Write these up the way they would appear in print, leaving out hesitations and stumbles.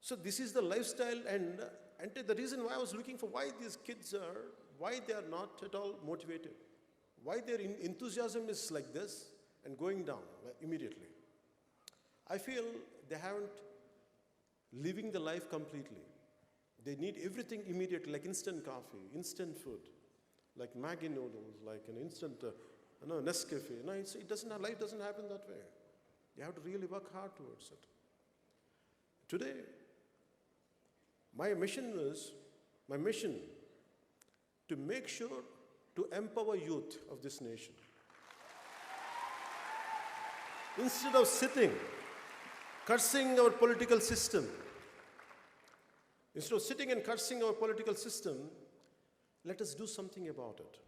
So this is the lifestyle, and the reason why I was looking for why these kids are, why they are not at all motivated, why their enthusiasm is like this and going down immediately. I feel they haven't living the life completely. They need everything immediately, like instant coffee, instant food, like Maggi noodles, like an instant Nescafe. No, life doesn't happen that way. You have to really work hard towards it. Today, my mission to make sure to empower youth of this nation. Instead of sitting, cursing our political system, let us do something about it.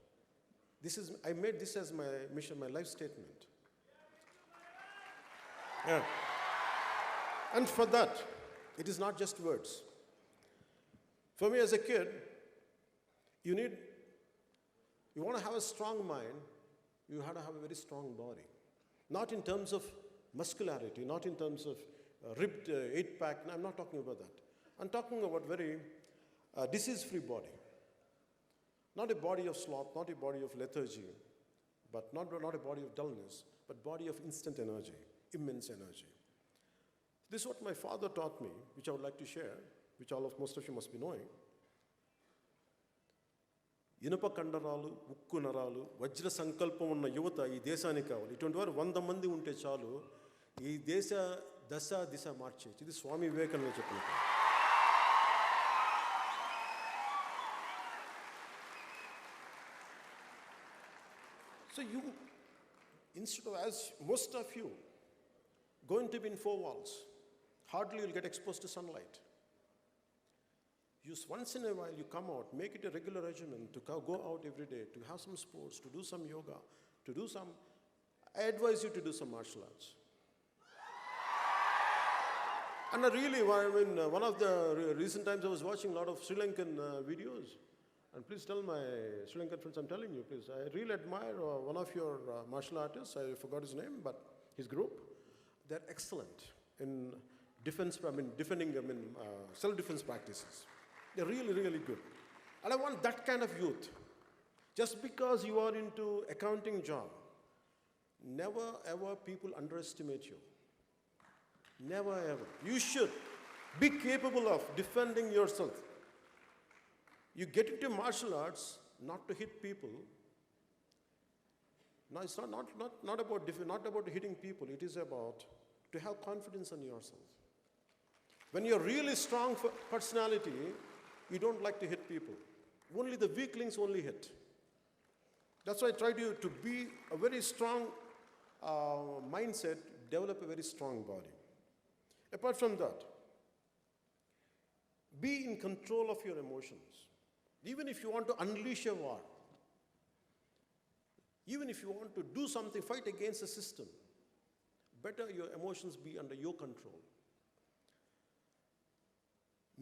I made this as my mission, my life statement. Yeah. And for that, it is not just words. For me as a kid, you want to have a strong mind, you have to have a very strong body. Not in terms of muscularity, not in terms of ripped 8-pack. No, I'm not talking about that. I'm talking about very disease-free body. Not a body of sloth, not a body of lethargy, but not a body of dullness, but body of instant energy, immense energy. This is what my father taught me, which I would like to share, which most of you must be knowing. ఇనుప కండరాలు, ఉక్కు నరాలు, వజ్ర సంకల్పం ఉన్న యువత ఈ దేశానికి కావాలి. ఇటువంటి వారు 100 మంది ఉంటే చాలు ఈ దేశ దిశ మార్చేయచ్చు. ఇది స్వామి వివేకానంద చెప్పినట్టు. So you, instead of, as most of you, going to be in 4 walls, hardly you'll get exposed to sunlight. Once in a while you come out, make it a regular regimen to go out every day, to have some sports, to do some yoga, I advise you to do some martial arts. And one of the recent times I was watching a lot of Sri Lankan videos. And please tell my Sri Lankan friends, I'm telling you, please, I really admire one of your martial artists. I forgot his name, but his group, they're excellent in defending self-defense practices. They're really, really good. And I want that kind of youth. Just because you are into accounting job, never ever people underestimate you. Never ever. You should be capable of defending yourself. You get into martial arts not to hit people. No, it's not about hitting people. It is about to have confidence in yourself. When you're really strong for personality, you don't like to hit people. Only the weaklings only hit. That's why I try to be a very strong mindset, develop a very strong body. Apart from that, be in control of your emotions. Even if you want to unleash a war, even if you want to do something, fight against the system, better your emotions be under your control.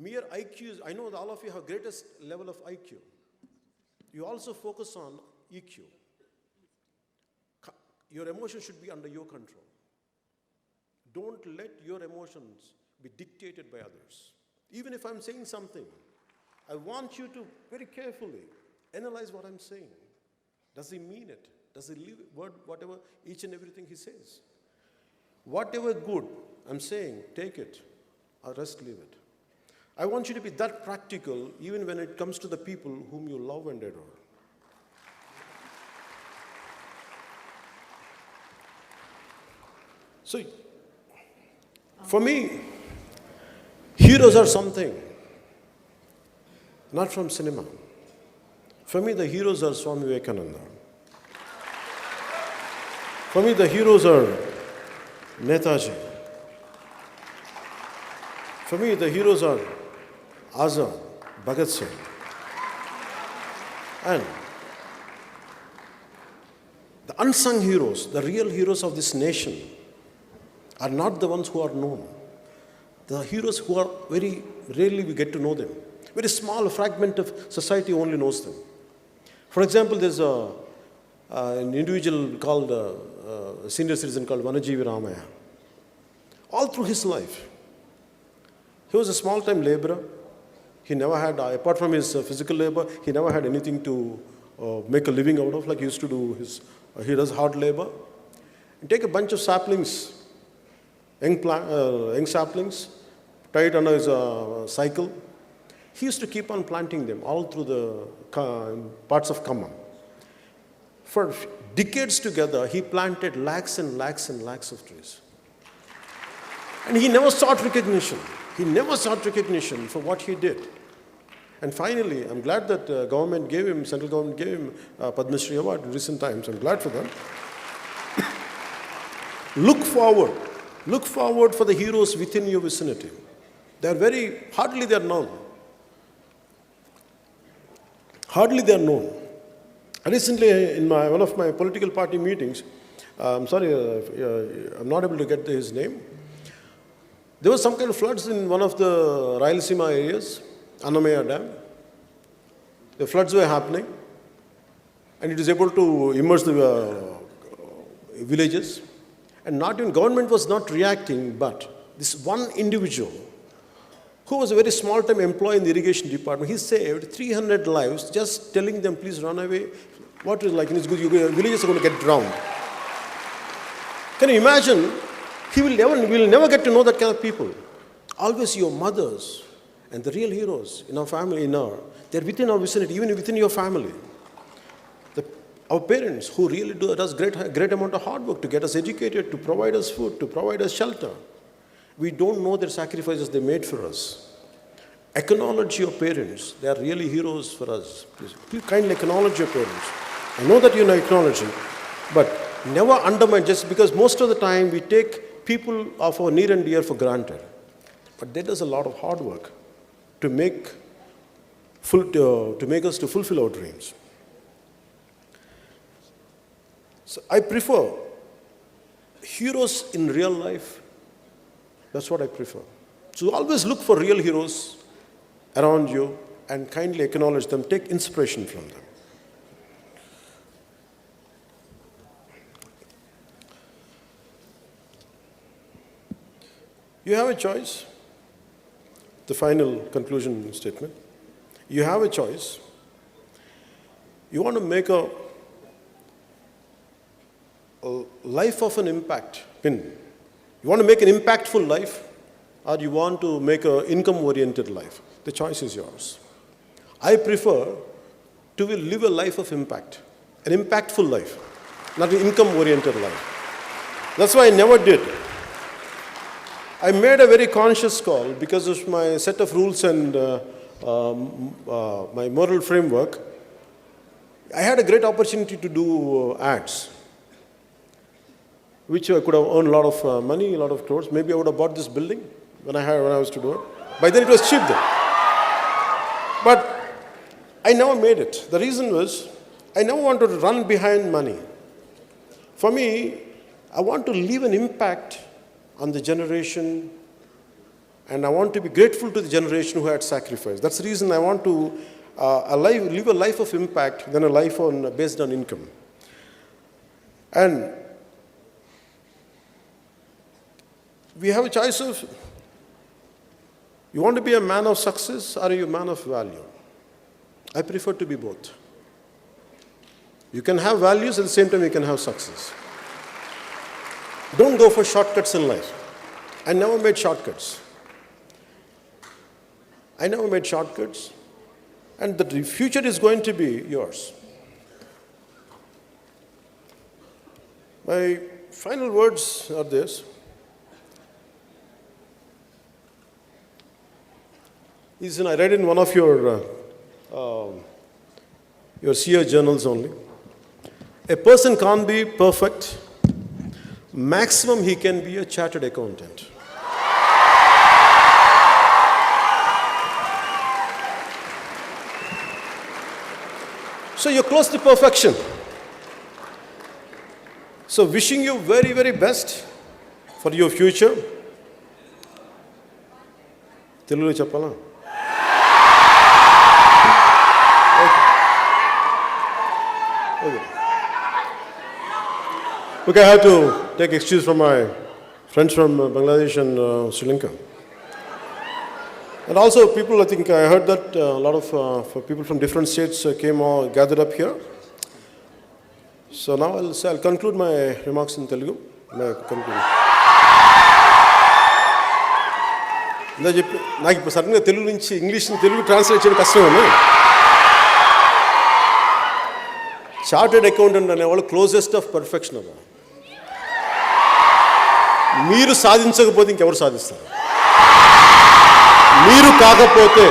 Mere IQs, I know that all of you have greatest level of IQ. You also focus on EQ. Your emotions should be under your control. Don't let your emotions be dictated by others. Even if I'm saying something, I want you to very carefully analyze what I'm saying. Does he mean it? Does he live whatever, each and everything he says? Whatever good I'm saying, take it, or rest leave it. I want you to be that practical even when it comes to the people whom you love and adore. So, for me, heroes are something, not from cinema. For me, the heroes are Swami Vivekananda. For me, the heroes are Netaji. For me, the heroes are Azad, Bhagat Singh. And the unsung heroes, the real heroes of this nation, are not the ones who are known. The heroes who are very rarely we get to know them. Very small fragment of society only knows them. For example, there's an individual called, a senior citizen called Vanajeevi Ramaya. All through his life, He was a small-time laborer. He never had, apart from his physical labor, he never had anything to make a living out of, like he used to do he does hard labor. You take a bunch of saplings, young saplings, tie it under his cycle. He used to keep on planting them all through the parts of Khammam. For decades together, he planted lakhs and lakhs and lakhs of trees. And he never sought recognition. He never sought recognition for what he did. And finally, I'm glad that central government gave him Padma Shri Award in recent times. I'm glad for them. Look forward. Look forward for the heroes within your vicinity. Hardly they're known. Hardly they're known. Recently, in one of my political party meetings, I'm sorry, I'm not able to get his name. There was some kind of floods in one of the Rayalaseema areas, Annamaya Dam. The floods were happening, and it is able to immerse the villages. And not even government was not reacting, but this one individual, who was a very small-time employee in the irrigation department, he saved 300 lives just telling them, please run away. What is like, your villages are going to get drowned. Can you imagine? We will never get to know that kind of people. Always your mothers and the real heroes in our family, they're within our vicinity, even within your family. Our parents who really does great amount of hard work to get us educated, to provide us food, to provide us shelter. We don't know their sacrifices they made for us. Acknowledge your parents. They are really heroes for us. Please kindly acknowledge your parents. I know that you know acknowledging, but never undermine, just because most of the time we take people of our near and dear for granted. But there is a lot of hard work to make us to fulfill our dreams. So I prefer heroes in real life. That's what I prefer. So always look for real heroes around you and kindly acknowledge them. Take inspiration from them. You have a choice. The final conclusion statement. You have a choice. You want to make a life of an impact. You want to make an impactful life, or you want to make an income-oriented life. The choice is yours. I prefer to live a life of impact, an impactful life, not an income-oriented life. That's why I never did. I made a very conscious call because of my set of rules and my moral framework. I had a great opportunity to do ads, which I could have earned a lot of money, a lot of crores. Maybe I would have bought this building when I was to do it. By then it was cheap then. But I never made it. The reason was, I never wanted to run behind money. For me, I want to leave an impact on the generation, and I want to be grateful to the generation who had sacrificed. That's the reason I want to live a life of impact than a life based on income. And we have a choice of, you want to be a man of success or are you a man of value? I prefer to be both. You can have values, at the same time you can have success. Don't go for shortcuts in life. I never made shortcuts. And the future is going to be yours. My final words are this. I read in one of your SEER journals only. A person can't be perfect. Maximum he can be a chartered accountant. So you're close to perfection. So wishing you very, very best for your future. Telugu cheppala? Okay, I have to take excuse from my friends from Bangladesh and Sri Lanka. And also people, I think I heard that a lot of people from different states came all gathered up here. So now I'll conclude my remarks in Telugu. ఇందా చెప్పి నాకు ఇప్పుడు సడన్గా తెలుగు నుంచి Telugu translate చేయడం కష్టమని. Chartered accountant అనేవాళ్ళు closest of perfection అవ్వ. మీరు సాధించకపోతే ఇంకెవరు సాధిస్తారు? మీరు కాకపోతే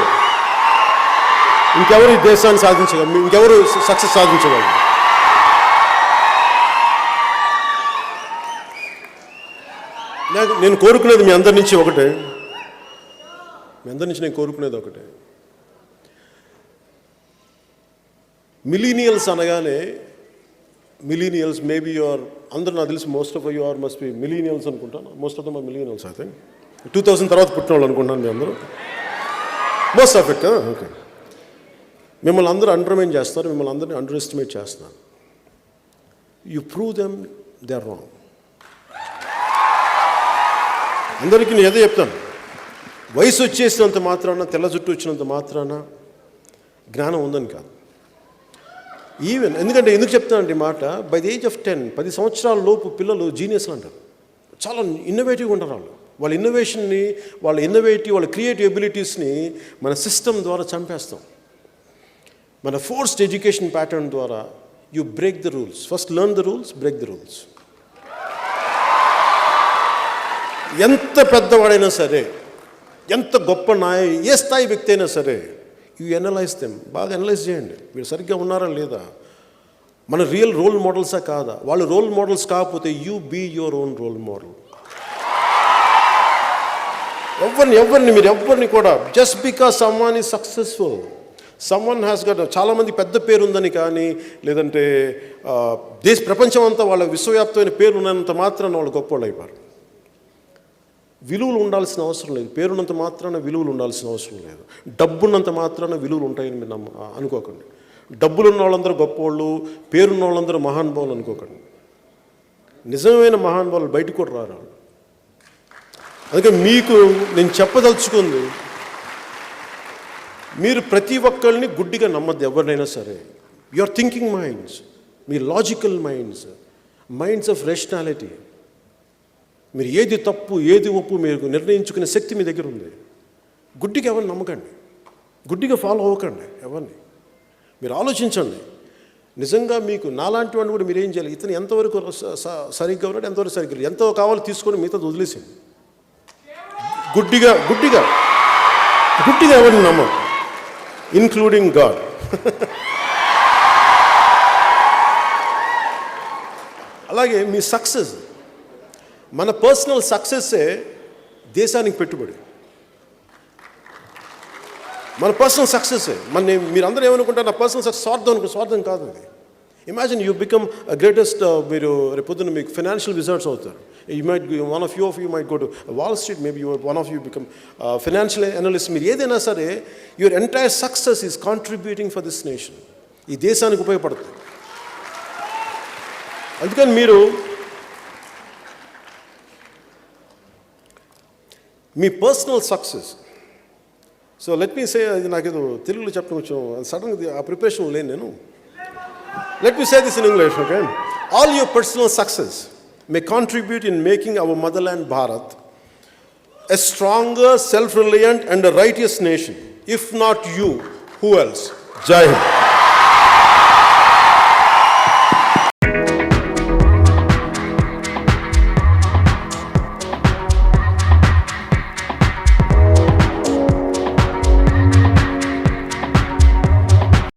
ఇంకెవరు ఈ దేశాన్ని సాధించగలరు? ఇంకెవరు సక్సెస్ సాధించగలరు? నేను కోరుకునేది మీ అందరి నుంచి ఒకటే, నేను కోరుకునేది ఒకటే. మిలీనియల్స్ అనగానే మిలీనియల్స్ మేబీ యువర్ అందరూ నాకు తెలిసి most of you are must be millennials అనుకుంటాను. Most of them are millennials I think. 2000 తర్వాత పుట్టిన వాళ్ళు అనుకుంటున్నాను మీ అందరూ. మోస్ట్ ఆఫ్ ఇట్ కదా. ఓకే, మిమ్మల్ని అందరూ అండర్మైన్ చేస్తారు, మిమ్మల్ని అందరినీ అండర్ ఎస్టిమేట్ చేస్తున్నారు. You prove them they are wrong. అందరికీ నేను ఏదో చెప్తాను, వయసు వచ్చేసినంత మాత్రాన, తెల్ల జుట్టు వచ్చినంత మాత్రాన జ్ఞానం ఉందని కాదు. ఈవెన్ ఎందుకు చెప్తానండి ఈ మాట, బై ది ఏజ్ ఆఫ్ 10 సంవత్సరాల లోపు పిల్లలు జీనియస్లు అంటారు. చాలా ఇన్నోవేటివ్గా ఉంటారు వాళ్ళ ఇన్నోవేషన్ని, వాళ్ళ క్రియేటివ్ ఎబిలిటీస్ని మన సిస్టమ్ ద్వారా చంపేస్తాం. మన ఫోర్స్డ్ ఎడ్యుకేషన్ ప్యాటర్న్ ద్వారా you break the rules. First learn the rules, break the rules. ఎంత పెద్దవాడైనా సరే, ఎంత గొప్ప ఏ స్థాయి వ్యక్తి అయినా సరే, యూ ఎనలైజ్ దెమ్. బాగా ఎనలైజ్ చేయండి, మీరు సరిగ్గా ఉన్నారా లేదా, మన రియల్ రోల్ మోడల్సా కాదా. వాళ్ళు రోల్ మోడల్స్ కాకపోతే you be your own role model. మీరు ఎవరిని కూడా just because someone is successful, someone has got, చాలామంది పెద్ద పేరు ఉందని కానీ, లేదంటే ప్రపంచం అంతా వాళ్ళ విశ్వవ్యాప్తమైన పేరు ఉన్నంత మాత్రాన వాళ్ళు గొప్పవాళ్ళు అయిపోయారు. విలువలు ఉండాల్సిన అవసరం లేదు. పేరున్నంత మాత్రాన విలువలు ఉండాల్సిన అవసరం లేదు. డబ్బున్నంత మాత్రాన విలువలు ఉంటాయని మీరు అనుకోకండి. డబ్బులున్న వాళ్ళందరూ గొప్పవాళ్ళు, పేరున్న వాళ్ళందరూ మహానుభావులు అనుకోకండి. నిజమైన మహానుభావులు బయటకు కూడా రారు. అందుకే మీకు నేను చెప్పదలుచుకుంది, మీరు ప్రతి ఒక్కరిని గుడ్డిగా నమ్మద్దు. ఎవరినైనా సరే, your thinking minds, me logical minds of rationality, మీరు ఏది తప్పు ఏది ఒప్పు మీరు నిర్ణయించుకునే శక్తి మీ దగ్గర ఉంది. గుడ్డిగా ఎవరిని నమ్మకండి, గుడ్డిగా ఫాలో అవ్వకండి ఎవరిని. మీరు ఆలోచించండి. నిజంగా మీకు నాలాంటి వాడిని కూడా మీరు ఏం చేయాలి, ఇతను ఎంతవరకు సరిగ్గా ఉన్నాడు, ఎంతవరకు సరిగ్గా, ఎంతో కావాలో తీసుకొని మిగతా వదిలేసింది. గుడ్డిగా ఎవరిని నమ్మం, ఇన్క్లూడింగ్ గాడ్. అలాగే మీ సక్సెస్, మన పర్సనల్ సక్సెస్సే దేశానికి పెట్టుబడి. మన పర్సనల్ సక్సెస్సే మీరందరూ ఏమనుకుంటారు, నా పర్సనల్ సక్సెస్ స్వార్థం కాదు అది. ఇమాజిన్ యూ బికమ్ గ్రేటెస్ట్, మీరు రేపొద్దున మీకు ఫైనాన్షియల్ విజార్డ్స్ అవుతారు. One of you might go to wall street, maybe one of you become financial analyst. మీరు ఏదైనా సరే, your entire success is contributing for this nation. ఈ దేశానికి ఉపయోగపడుతుంది. అందుకని మీరు మీ personal success, so let me say, అది నాకేదో తెలుగులో చెప్పడం కొంచెం సడన్గా ఆ ప్రిపరేషన్ లేను నేను. Let me say this in English, okay. All your personal success may contribute in making our motherland Bharat a stronger, self-reliant and a righteous nation. If not you, who else? Jai Hind.